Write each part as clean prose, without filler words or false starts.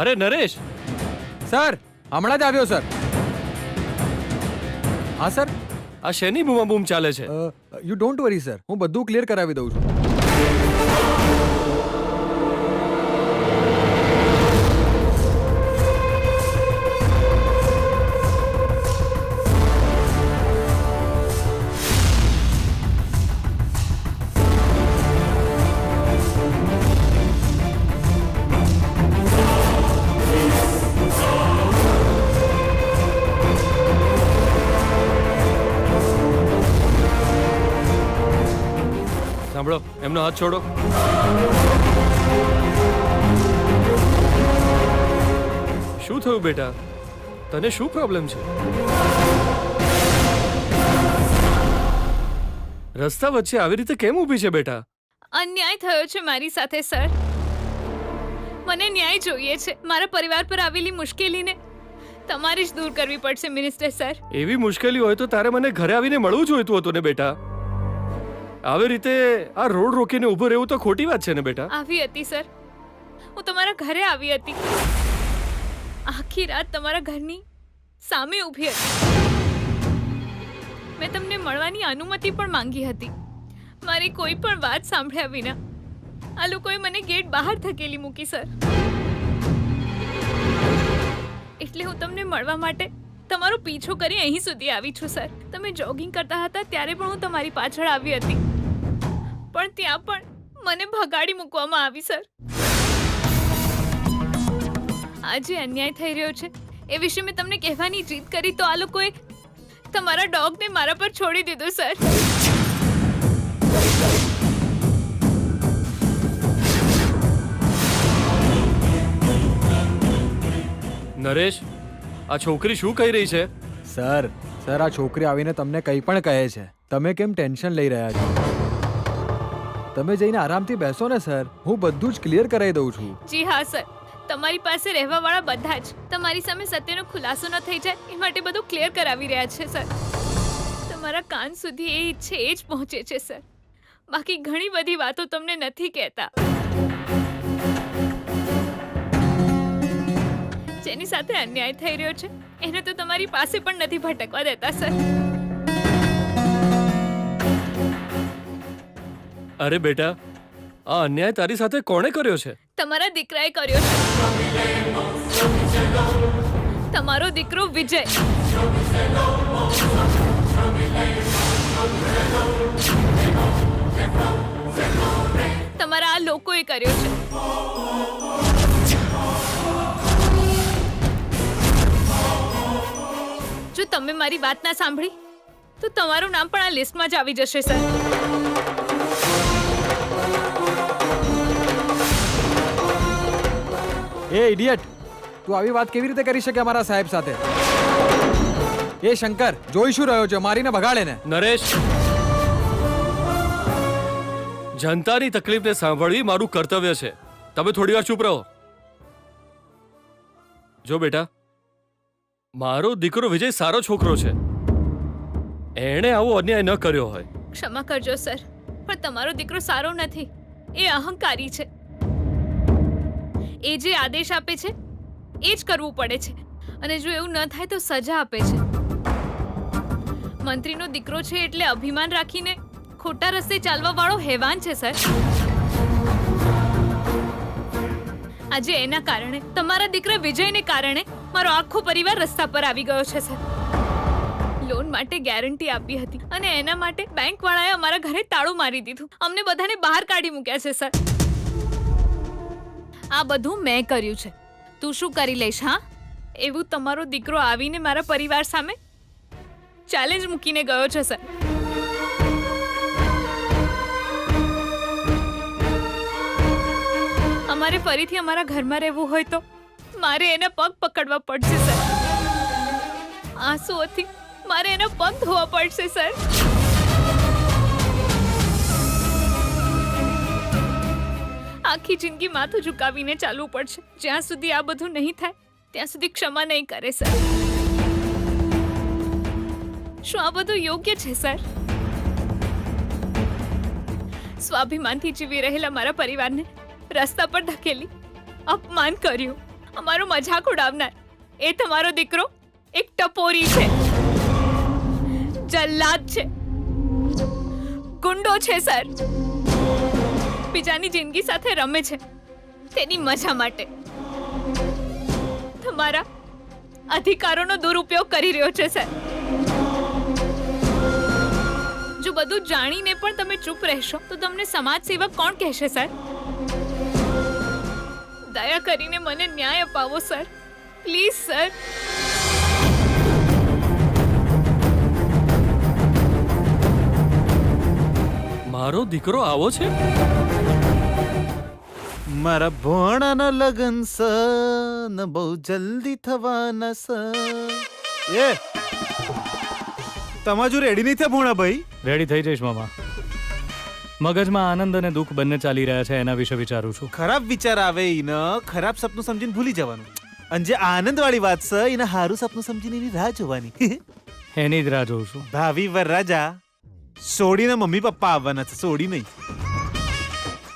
અરે નરેશ, સર હમણાં જ આવ્યો સર. હા સર. આ શેની બૂમાબૂમ ચાલે છે? યુ ડોન્ટ વરી સર, હું બધું ક્લિયર કરાવી દઉં છું. સાંભળો, એમનો હાથ છોડો. શું થયું બેટા? તને શું પ્રોબ્લેમ છે? રસ્તા વચ્ચે આવી રીતે કેમ ઊભી છે બેટા? અન્યાય થયો છે મારી સાથે સર. મને ન્યાય જોઈએ છે. મારા પરિવાર પર આવેલી મુશ્કેલીને તમારે જ દૂર કરવી પડશે મિનિસ્ટર સર. એવી મુશ્કેલી હોય તો તારે મને ઘરે આવીને મળવું જોઈતું હતું ને બેટા. આવી રીતે આ રોડ રોકીને ઊભું રહેવું તો ખોટી વાત છે ને બેટા. આવી હતી સર, હું તમારા ઘરે આવી હતી. આખી રાત તમારા ઘરની સામે ઊભી હતી. મેં તમને મળવાની અનુમતિ પણ માંગી હતી. મારી કોઈ પણ વાત સાંભળ્યા વિના આ લોકોએ મને ગેટ બહાર ધકેલી મૂકી સર. એટલે હું તમને મળવા માટે તમારો પીછો કરી અહીં સુધી આવી છું સર. તમે જોગિંગ કરતા હતા ત્યારે પણ હું તમારી પાછળ આવી હતી, પણ ત્યાં પણ મને ભગાડી મૂકવામાં આવી સર. આજે અન્યાય થઈ રહ્યો છે એ વિશે મેં તમને કહેવાની જીદ કરી તો આ લોકોએ તમારા ડોગને મારા પર છોડી દીધો સર. નરેશ, આ છોકરી શું કહી રહી છે? સર આ છોકરી આવીને તમને કંઈ પણ કહે છે. તમે કેમ ટેન્શન લઈ રહ્યા છો? તમે જઈને આરામથી બેસો ને સર, હું બધું જ ક્લિયર કરાવી દઉં છું. જી હા સર, તમારી પાસે રહેવાવાળા બધા જ તમારી સામે સત્યનો ખુલાસો ન થઈ જાય એ માટે બધું ક્લિયર કરાવી રહ્યા છે સર. તમારા કાન સુધી એ ઈચ્છે એ જ પહોંચે છે સર. બાકી ઘણી બધી વાતો તમને નથી કહેતા. જેની સાથે અન્યાય થઈ રહ્યો છે એને તો તમારી પાસે પણ નથી ભટકવા દેતા સર. અરે બેટા, આ અન્યાય તારી સાથે કોણે કર્યો છે? તમારા દીકરાએ કર્યો છે. તમારો દીકરો વિજય. તમારા આ લોકોએ કર્યો છે. જો તમે મારી વાત ના સાંભળી તો તમારું નામ પણ આ લિસ્ટમાં જ આવી જશે સર. એ ઇડિયટ, તું આવી વાત કેવી રીતે કરી શકે અમારા સાહેબ સાથે? એ શંકર, જોઈ શું રહ્યો છે? મારીને ભગાડે ને. નરેશ, જનતાની તકલીફને સાંભળવી મારું કર્તવ્ય છે. તમે થોડી વાર ચૂપ રહો. જો બેટા, મારો દીકરો વિજય સારો છોકરો છે. એણે આવો અન્યાય ન કર્યો હોય. ક્ષમા કરજો સર, પણ તમારો દીકરો સારો નથી. એ અહંકારી છે. એ જે આદેશ આપે છે એ જ કરવું પડે છે, અને જો એવું ન થાય તો સજા આપે છે. મંત્રીનો દીકરો છે એટલે અભિમાન રાખીને ખોટા રસ્તે ચાલવા વાળો હેવાન છે સર. આજે એના કારણે, તમારા દીકરા વિજયને કારણે મારો આખો પરિવાર રસ્તા પર આવી ગયો છે સર. લોન માટે ગેરંટી આપી હતી અને એના માટે બેંક વાળાએ અમારા ઘરે તાળું મારી દીધું. અમને બધાને બહાર કાઢી મૂક્યા છે સર. આ બધું મેં કર્યું છે. તું શું કરી લઈશ? હા, એવું તમારો દીકરો આવીને મારા પરિવાર સામે ચેલેન્જ મૂકીને ગયો છે સર. અમારે ફરીથી અમારા ઘરમાં રહેવું હોય તો મારે એના પગ પકડવા પડશે સર. આંસુઓથી મારે એના પગ ધોવા પડશે સર. આખી જિંદગી માથું ઝુકાવીને ચાલવું પડશે. જ્યાં સુધી આ બધું નહીં થાય ત્યાં સુધી ક્ષમા નહીં કરે સર. શું આ બધું યોગ્ય છે સર? સ્વાભિમાનથી જીવી રહેલા મારા પરિવારને રસ્તા પર ધકેલી અપમાન કર્યું. અમારો મજાક ઉડાવનાર એ તમારો દીકરો એક ટપોરી છે, જલ્લાદ છે, ગુંડો છે સર. બીજાની જિંદગી સાથે રમે છે તેની મજા માટે. તમારા અધિકારોનો દુરુપયોગ કરી રહ્યો છે સર. જો બધું જાણીને પણ તમે ચૂપ રહેશો તો તમને સમાજ સેવક કોણ કહેશે સર? દયા કરીને મને ન્યાય અપાવો સર, પ્લીઝ સર. મારો દીકરો આવો છે? મારા ભોણાના લગન સન બહુ જલ્દી થવાના સ. એ તમાજુ રેડી નહીં થયા ભોણા ભાઈ? રેડી થઈ જઈશ મામા. મગજમાં આનંદ અને દુઃખ બંને ચાલી રહ્યા છે, એના વિશે વિચારું છું. ખરાબ વિચાર આવે એને ખરાબ સપનું સમજીને ભૂલી જવાનું, અને જે આનંદ વાળી વાત છે એને હારું સપનું સમજીને એની રાહ જોવાની. એની જ રાહ જોઉં છું. ભાવિ વરરાજા સોડીના મમ્મી પપ્પા આવવાના છે, સોડી નહીં.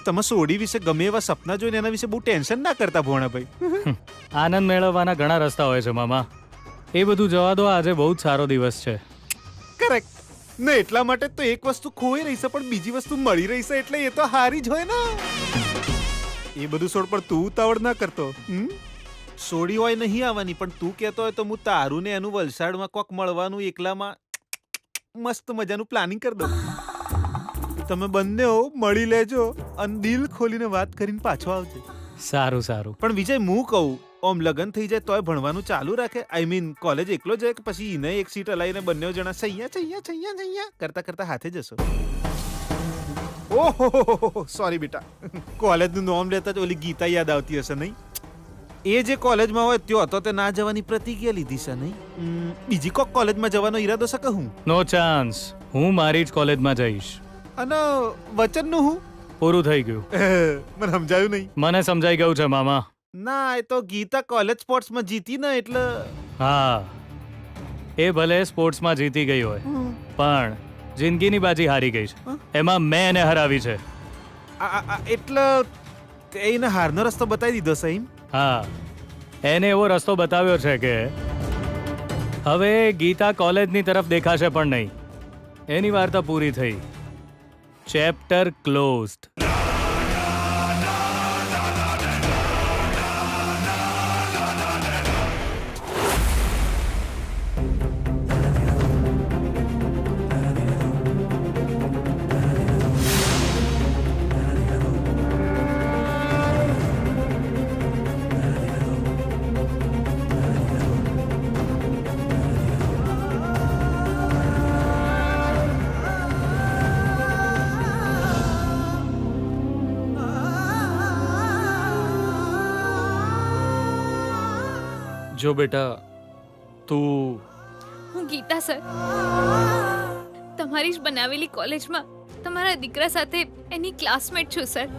તમે સોડી વિશે ગમે એવા સપના જોઈને એના વિશે બહુ ટેન્શન ના કરતા ભોણા ભાઈ. આનંદ મેળવવાના ઘણા રસ્તા હોય છે મામા, એ બધું જવા દો. આજે બહુ જ સારો દિવસ છે. કરેક્ટ ને, એટલા માટે તો એક વસ્તુ ખોઈ રહી છે પણ બીજી વસ્તુ મળી રહી છે, એટલે એ તો હારી જ હોય ને. એ બધું છોડ, પણ તું ઉતાવળ ના કરતો. સોડી હોય નહીં આવવાની, પણ તું કહેતો હોય તો હું તારું ને એનું વલસાડમાં કોક મળવાનું એકલામાં મસ્ત મજાનું પ્લાનિંગ કરી દઉં. તમે બંને મળી લેજો અને દિલ ખોલીને વાત કરીને પાછો આવજે. સારું સારું. પણ વિજય, હું કહું, ઓમ લગન થઈ જાય તોય ભણવાનું ચાલુ રાખે. આઈ મીન કોલેજ એકલો જાય કે પછી એને એક સીટ હલાવીને બંને જણા સૈયા સૈયા સૈયા સૈયા કરતા કરતા હાથે જશો? ઓહો સોરી બેટા, કોલેજનું નામ લેતા જ ઓલી ગીતા યાદ આવતી હશે નહીં? એ જે કોલેજમાં હોય ત્યો હતો તે ના જવાની પ્રતિજ્ઞા લીધી છે નહીં? બીજી કોક કોલેજમાં જવાનો ઈરાદો છે કે હું? નો ચાન્સ. હું મારી જ કોલેજમાં જઈશ. અને વચનનું હું? પૂરું થઈ ગયું. મને સમજાયું નહીં. મને સમજાઈ ગયું છે મામા. ના, એ તો ગીતા કોલેજ સ્પોર્ટ્સમાં જીતી ને એટલે. હા, એ ભલે સ્પોર્ટ્સમાં જીતી ગઈ હોય, પણ જિંદગીની બાજી હારી ગઈ છે. એમાં મેં એને હરાવી છે. એટલે એને હારનો રસ્તો બતાવી દીધો છે એમ? હા, એને એવો રસ્તો બતાવ્યો છે કે હવે ગીતા કોલેજની તરફ દેખાશે પણ નહીં. એની વાર્તા પૂરી થઈ. Chapter closed. જો બેટા, તું... હું ગીતા સર, તમારી જ બનાવેલી કોલેજમાં તમારા દીકરા સાથે એની ક્લાસમેટ છું સર.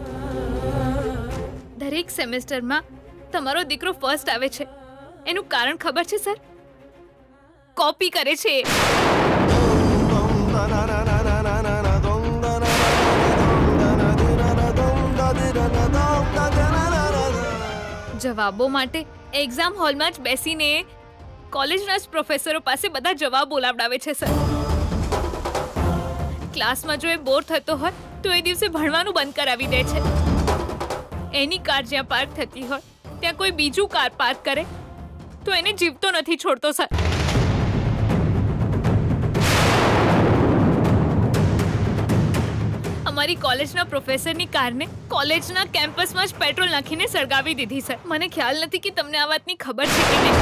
દરેક સેમેસ્ટરમાં તમારો દીકરો ફર્સ્ટ આવે છે. એનું કારણ ખબર છે સર? કોપી કરે છે. જવાબો માટે એક્ઝામ હોલમાં જ બેસીને કોલેજના જ પ્રોફેસરો પાસે બધા જવાબ બોલાવડાવે છે સર. ક્લાસમાં જો એ બોર થતો હોય તો એ દિવસે ભણવાનું બંધ કરાવી દે છે. એની કાર જ્યાં પાર્ક થતી હોય ત્યાં કોઈ બીજું કાર પાર્ક કરે તો એને જીવતો નથી છોડતો સર. અમારી કોલેજના પ્રોફેસરની કારને કોલેજના કેમ્પસમાં જ પેટ્રોલ નાખીને સળગાવી દીધી સર. મને ખ્યાલ નથી કે તમને આ વાતની ખબર છે કે નહીં.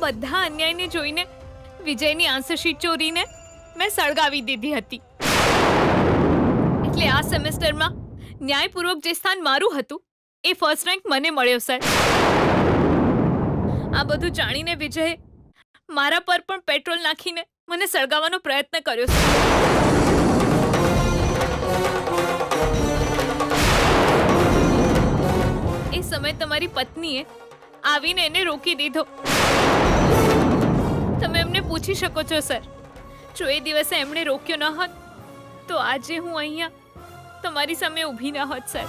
બધા અન્યાયને જોઈને વિજયની આન્સર શીટ ચોરીને મેં સળગાવી દીધી હતી. એટલે આ સેમેસ્ટરમાં ન્યાયપૂર્વક જે સ્થાન મારું હતું એ ફર્સ્ટ રેન્ક મને મળ્યો સર. આ બધું જાણીને વિજયે મારા પર પણ પેટ્રોલ નાખીને મને સળગાવવાનો પ્રયત્ન કર્યો સર. એ સમયે તમારી પત્નીએ આવીને એને રોકી દીધો. તમે એમને પૂછી શકો છો સર, જો એ દિવસે એમણે રોક્યો ન હોત તો આજે હું અહીંયા તમારી સામે ઊભી ન હોત સર.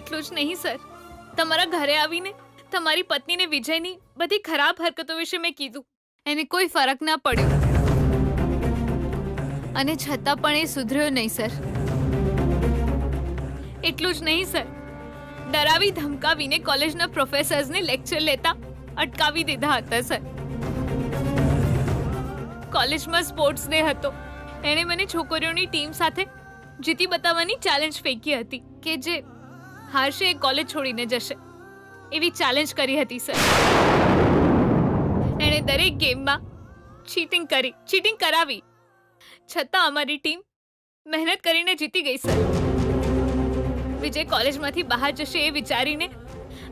એટલું જ નહીં સર, તમારા ઘરે આવીને તમારી પત્નીને વિજયની બધી ખરાબ હરકતો વિશે મેં કીધું. એને કોઈ ફરક ના પડ્યો અને છતાં પણ એ સુધર્યો નહીં સર. એટલું જ નહીં સર, ડરાવી ધમકાવીને કોલેજના પ્રોફેસર્સને લેક્ચર લેતા અટકાવી દીધા હતા સર. કોલેજમાં સ્પોર્ટ્સ ડે હતો. એણે મને છોકરીઓની ટીમ સાથે જીતી બતાવવાની ચેલેન્જ ફેંકી હતી કે જે હારશે એ કોલેજ છોડીને જશે, એવી ચેલેન્જ કરી હતી સર. એણે દરેક ગેમમાં ચીટિંગ કરાવી, છતાં અમારી ટીમ મહેનત કરીને જીતી ગઈ સર. વિજય કોલેજમાંથી બહાર જશે એ વિચારીને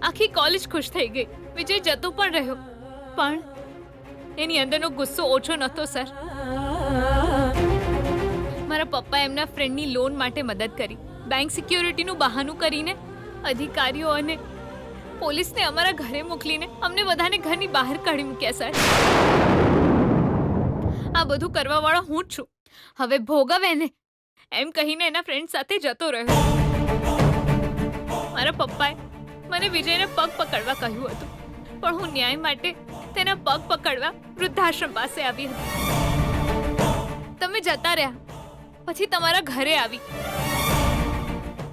આખી કોલેજ ખુશ થઈ ગઈ. વિજય જતો પણ રહ્યો, પણ એની અંદરનો ગુસ્સો ઓછો નહોતો સર. મારા પપ્પાએ એમના ફ્રેન્ડની લોન માટે મદદ કરી. બેંક સિક્યોરિટીનું બહાનું કરીને અધિકારીઓ અને પોલીસને અમારા ઘરે મોકલીને અમને બધાને ઘરની બહાર કાઢી મૂક્યા સર. આ બધું કરવા વાળો હું જ છું. હવે ભોગવે ને એમ કહીને એના ફ્રેન્ડ સાથે જતો રહ્યો. મારા પપ્પાએ મને વિજયને પગ પકડવા કહ્યું હતું, પણ હું ન્યાય માટે તેના પગ પકડવા વૃદ્ધાશ્રમ પાસે આવી હતી. તમે જતા રહ્યા પછી તમારા ઘરે આવી,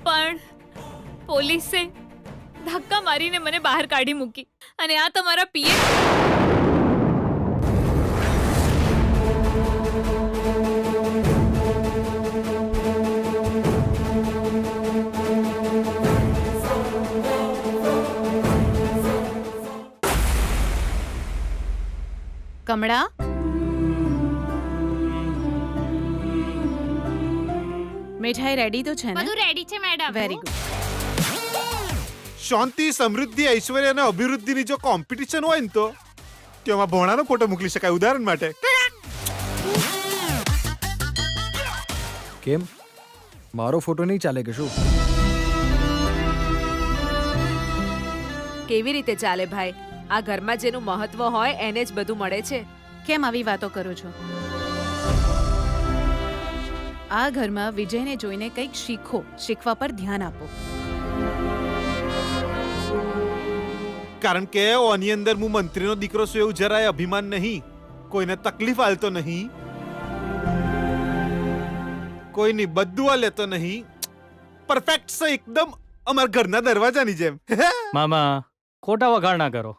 પણ પોલીસે ધક્કા મારીને મને બહાર કાઢી મૂકી. અને આ તમારા પીએ કમળા, મીઠાઈ રેડી તો છે ને? બધું રેડી છે મેડમ. Very good. શાંતિ, સમૃદ્ધિ, ઐશ્વર્ય અને અભિવૃદ્ધિની જો કોમ્પિટિશન હોય ને તો તેમાં ભોણાનો ફોટો મોકલી શકાય ઉદાહરણ માટે. કેમ મારો ફોટો નહીં ચાલે કે શું? કેવી રીતે ચાલે ભાઈ? આ ઘરમાં જેનું મહત્વ હોય એને જ બધું મળે છે. કેમ આવી વાતો કરો છો? આ ઘરમાં વિજયને જોઈને કંઈક શીખો, શીખવા પર ધ્યાન આપો. કારણ કે ઓની અંદર હું મંત્રીનો દીકરો છું એવું જરાય અભિમાન નહીં. કોઈને તકલીફ આલતો નહીં, કોઈની બદદુઆ લેતો નહીં. પરફેક્ટ છે એકદમ, અમારા ઘરના દરવાજાની જેમ. મામા ખોટા વખાણ ના કરો.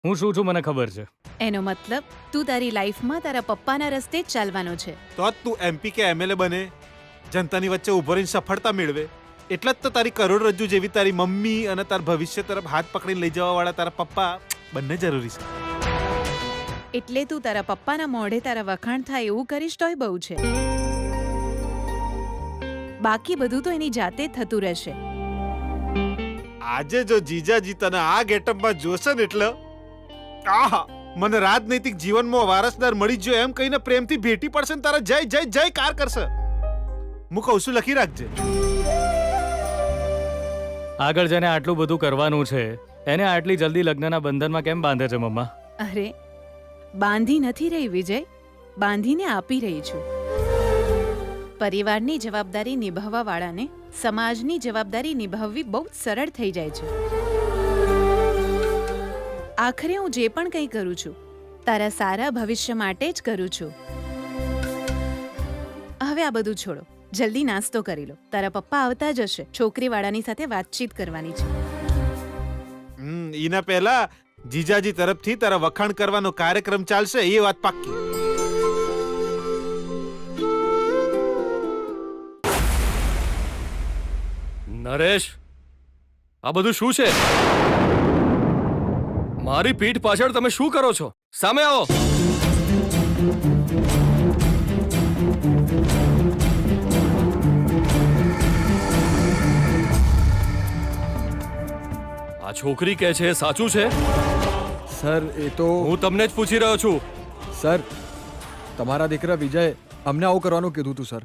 હું શું છું મને ખબર છે. એનો મતલબ તું તારી લાઈફમાં તારા પપ્પાના રસ્તે જ ચાલવાનો છે. તો જ તું MP કે MLA બને, જનતાની વચ્ચે ઉભો રહીને સફળતા મેળવે. એટલે જ તો તારી કરોડરજ્જુ જેવી તારી મમ્મી અને તાર ભવિષ્ય તરફ હાથ પકડીને લઈ જવા વાળા તારા પપ્પા બંને જરૂરી છે. એટલે તું તારા પપ્પાના મોઢે તારા વખાણ થાય એવું કરીશ તોય બહુ છે. બાકી બધું તો એની જાતે જ થતું રહેશે. આજે જો જીજાજી તને આ ગેટઅપમાં જોશે ને એટલે આહા, મને રાજનૈતિક જીવનમાં વારસદાર મળી ગયો એમ કહીને પ્રેમથી ભેટી પડશે ને તારા જય જય જય કાર કરશે. હું કહું છું લખી રાખજે. આગળ જેને આટલું બધું કરવાનું છે એને આટલી જલ્દી લગ્નના બંધનમાં કેમ બાંધે છે મમ્મા? અરે બાંધી નથી રહી વિજય, બાંધીને આપી રહી છું. પરિવારની જવાબદારી નિભાવવા વાળાને સમાજની જવાબદારી નિભાવવી બહુ જ સરળ થઈ જાય છે. આખરે હું જે પણ કંઈ કરું છું તારા સારા ભવિષ્ય માટે જ કરું છું. હવે આ બધું છોડો, જલ્દી નાસ્તો કરી લો. તારા પપ્પા આવતા જ હશે, છોકરીવાળાની સાથે વાતચીત કરવાની છે. એના પહેલા જીજાજી તરફથી તારા વખાણ કરવાનો કાર્યક્રમ ચાલશે, એ વાત પાક્કી. નરેશ, આ બધું શું છે? મારી પીઠ પાછળ તમે શું કરો છો? સામે આવો. આ છોકરી કહે છે સાચું છે? સર એ તો હું તમને જ પૂછી રહ્યો છું. સર તમારા દીકરા વિજય અમને આવું કરવાનું કીધું હતું સર.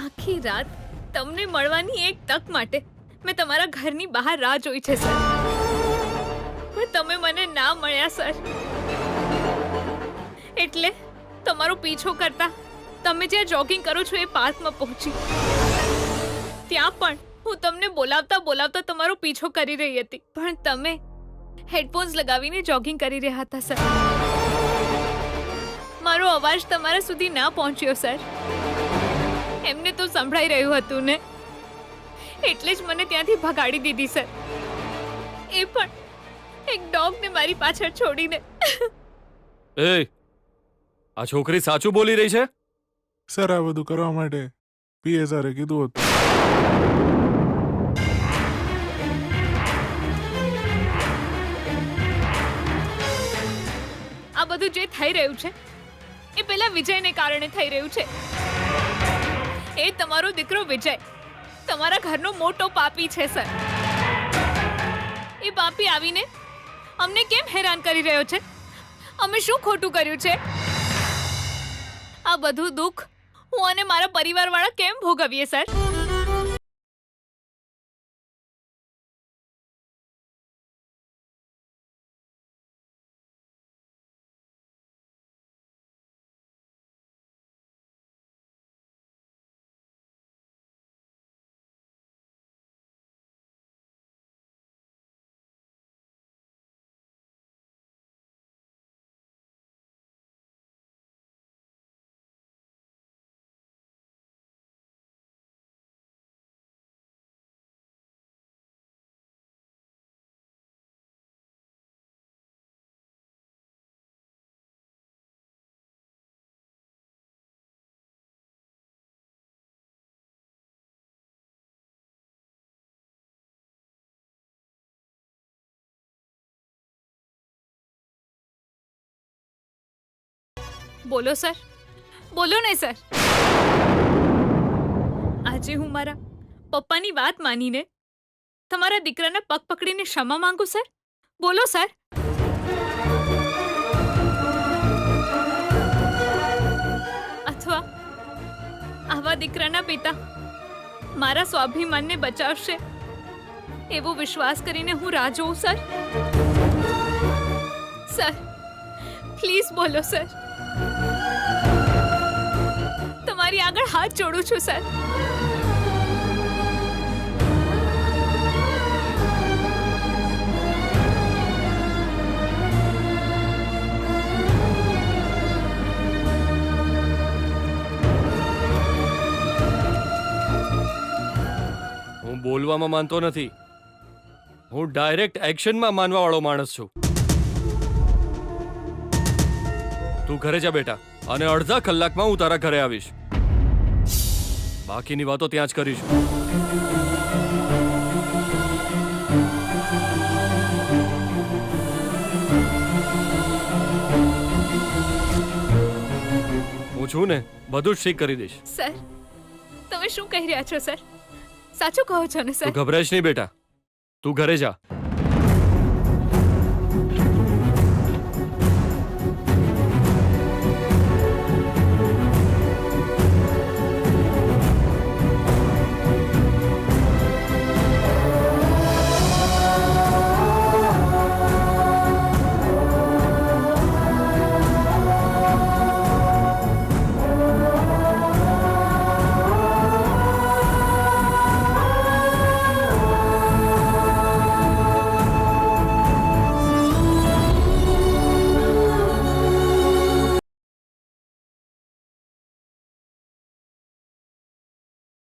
આખી રાત તમને મળવાની એક તક માટે મેં તમારા ઘરની બહાર રાહ જોઈ છે સર, પણ તમે મને ના મળ્યા સર. એટલે તમારો પીછો કરતા તમે જ્યાં જોગિંગ કરો છો એ પાર્કમાં પહોંચી. ત્યાં પણ હું તમને બોલાવતા બોલાવતા તમારો પીછો કરી રહી હતી, પણ તમે હેડફોન્સ લગાવીને જોગિંગ કરી રહ્યા હતા સર. મારો અવાજ તમારા સુધી ના પહોંચ્યો સર. એમને તો સંભળાઈ રહ્યું હતું ને, એટલે જ મને ત્યાંથી ભગાડી દીધી સર. એ પણ એક ડોગને મારી પાછળ છોડીને. એ આ છોકરી સાચું બોલી રહી છે? સર આ બધું કરવા માટે પીએસઆરે કીધું હતું. આ બધું જે થઈ રહ્યું છે એ પેલા વિજયને કારણે થઈ રહ્યું છે. એ તમારો દીકરો વિજય તમારા ઘરનો મોટો પાપી છે સર. એ પાપી આવીને અમને કેમ હેરાન કરી રહ્યો છે? અમે શું ખોટું કર્યું છે? આ બધું દુઃખ હું અને મારા પરિવારવાળા કેમ ભોગવીએ સર? બોલો સર, બોલો ને સર. આજે હું મારા પપ્પાની વાત માનીને તમારા દીકરાના પગ પકડીને ક્ષમા માંગુ સર? બોલો સર. અથવા આવા દીકરાના પિતા મારા સ્વાભિમાનને બચાવશે એવો વિશ્વાસ કરીને હું રાહ જોઉં સર? સર પ્લીઝ બોલો સર. તમારી આગળ હાથ જોડું છું સર. હું બોલવામાં માનતો નથી, હું ડાયરેક્ટ એક્શનમાં માનવા વાળો માણસ છું. તું ઘરે જા બેટા, અને અડધા કલાકમાં હું તારા ઘરે આવીશ. બાકીની વાતો ત્યાં જ કરીશું. હું છું ને, બધું જ ઠીક કરી દઈશ. સર તમે શું કહી રહ્યા છો સર? સાચું કહો છો ને સર? તું ગભરાઈશ નહીં બેટા, તું ઘરે જા.